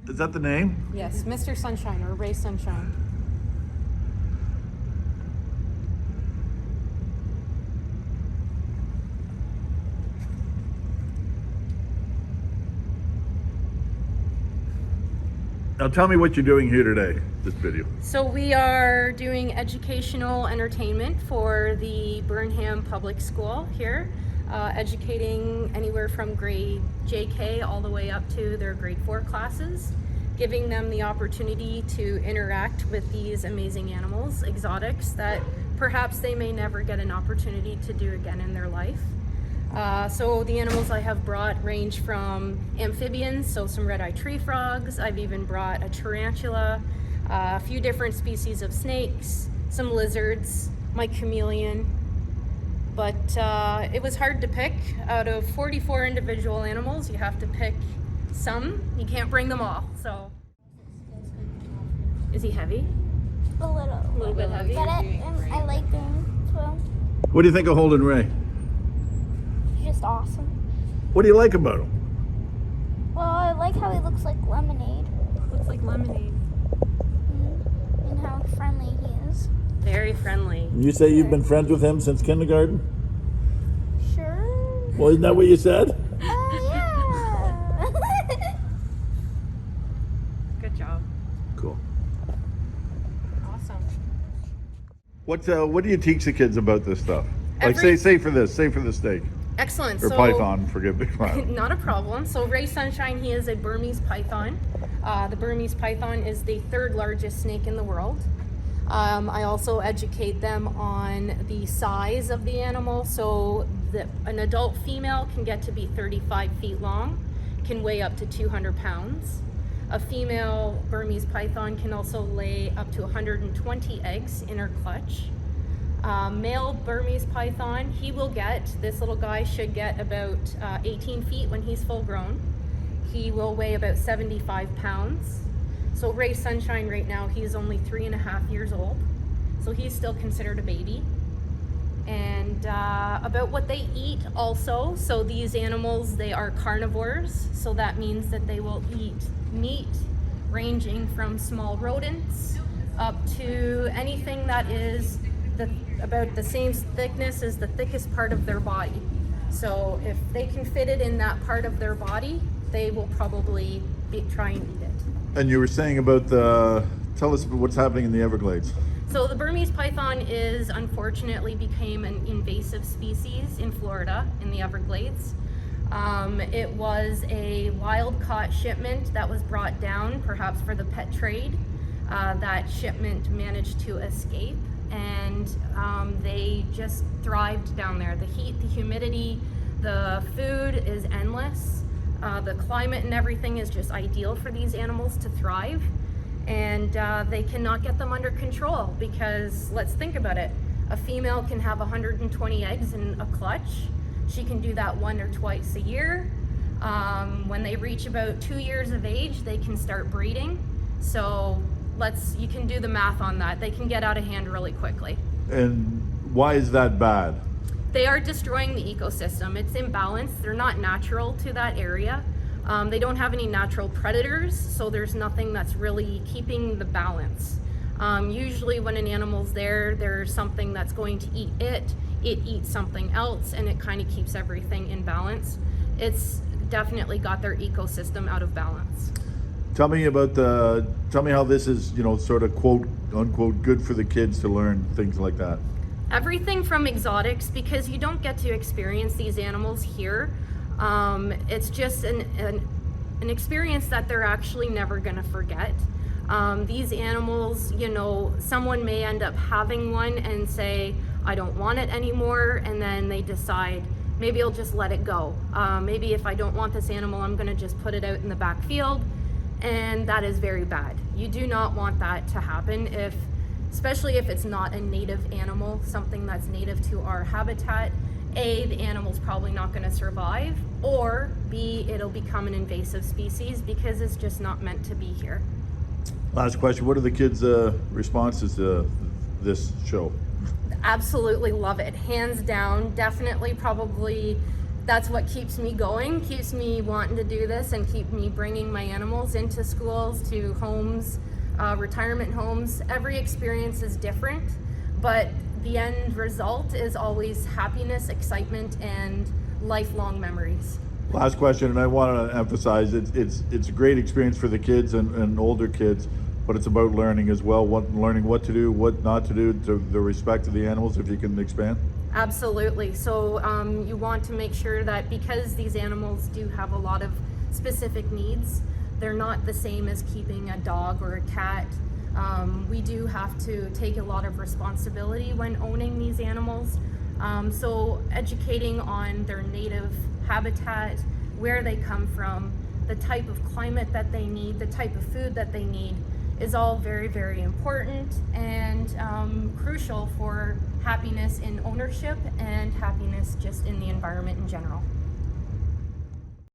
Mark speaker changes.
Speaker 1: Is that the name?
Speaker 2: Yes, Mr. Sunshine or Ray Sunshine.
Speaker 1: Now tell me what you're doing here today, this video.
Speaker 2: So we are doing educational entertainment for the Burnham Public School here, educating anywhere from grade JK all the way up to their grade 4 classes, giving them the opportunity to interact with these amazing animals, exotics, that perhaps they may never get an opportunity to do again in their life. So the animals I have brought range from amphibians, so some red-eyed tree frogs. I've even brought a tarantula, a few different species of snakes, some lizards, my chameleon. But it was hard to pick. Out of 44 individual animals, you have to pick some. You can't bring them all. So, is he heavy?
Speaker 3: A little
Speaker 2: bit heavy.
Speaker 3: But I like him. So
Speaker 1: What do you think of Holden Ray?
Speaker 3: he's just awesome.
Speaker 1: What do you like about him?
Speaker 3: Well, I like how he looks like lemonade.
Speaker 2: Looks like lemonade.
Speaker 3: And how friendly he is.
Speaker 2: Very friendly.
Speaker 1: You say you've been friends with him since kindergarten?
Speaker 3: Sure.
Speaker 1: Well, isn't that what you said?
Speaker 3: Yeah.
Speaker 2: Good job.
Speaker 1: Cool.
Speaker 2: Awesome.
Speaker 1: What do you teach the kids about this stuff? Like
Speaker 2: Every-
Speaker 1: say for this snake
Speaker 2: Excellent.
Speaker 1: or python. Forgive me.
Speaker 2: Not a problem. So Ray Sunshine, he is a Burmese python. The Burmese python is the 3rd largest snake in the world. I also educate them on the size of the animal. So an adult female can get to be 35 feet long, can weigh up to 200 pounds. A female Burmese python can also lay up to 120 eggs in her clutch. Male Burmese python, this little guy should get about 18 feet when he's full grown. He will weigh about 75 pounds. So Ray Sunshine right now, he's only 3.5 years old. So he's still considered a baby. And about what they eat also, so these animals, they are carnivores. So that means that they will eat meat ranging from small rodents up to anything that is about the same thickness as the thickest part of their body. So if they can fit it in that part of their body, they will probably try and eat it.
Speaker 1: And you were saying about tell us what's happening in the Everglades.
Speaker 2: So the Burmese python unfortunately became an invasive species in Florida, in the Everglades. It was a wild caught shipment that was brought down, perhaps for the pet trade. That shipment managed to escape, and they just thrived down there. The heat, the humidity, the food is endless. The climate and everything is just ideal for these animals to thrive, and they cannot get them under control, because let's think about it. A female can have 120 eggs in a clutch. She can do that 1 or twice a year. When they reach about 2 years of age, they can start breeding. So you can do the math on that. They can get out of hand really quickly.
Speaker 1: And why is that bad?
Speaker 2: They are destroying the ecosystem. It's imbalanced. They're not natural to that area. They don't have any natural predators, so there's nothing that's really keeping the balance. Usually when an animal's there's something that's going to eat it eats something else, and it kind of keeps everything in balance. It's definitely got their ecosystem out of balance.
Speaker 1: Tell me how this is, sort of quote unquote good for the kids to learn things like that.
Speaker 2: Everything from exotics, because you don't get to experience these animals here. It's just an experience that they're actually never going to forget. These animals, someone may end up having one and say, I don't want it anymore, and then they decide, maybe I'll just let it go. Maybe if I don't want this animal, I'm going to just put it out in the back field, and that is very bad. You do not want that to happen, especially if it's not a native animal, something that's native to our habitat. A, the animal's probably not going to survive, or B, it'll become an invasive species because it's just not meant to be here.
Speaker 1: Last question, what are the kids' responses to this show?
Speaker 2: Absolutely love it, hands down. Definitely probably that's what keeps me going, keeps me wanting to do this, and keep me bringing my animals into schools, to homes, retirement homes. Every experience is different, but the end result is always happiness, excitement, and lifelong memories.
Speaker 1: Last question, and I want to emphasize it's a great experience for the kids and older kids, but it's about learning as well. Learning what to do, what not to do, to the respect of the animals. If you can expand.
Speaker 2: Absolutely. So you want to make sure that, because these animals do have a lot of specific needs, they're not the same as keeping a dog or a cat. We do have to take a lot of responsibility when owning these animals. So educating on their native habitat, where they come from, the type of climate that they need, the type of food that they need, is all very, very important and crucial for happiness in ownership and happiness just in the environment in general.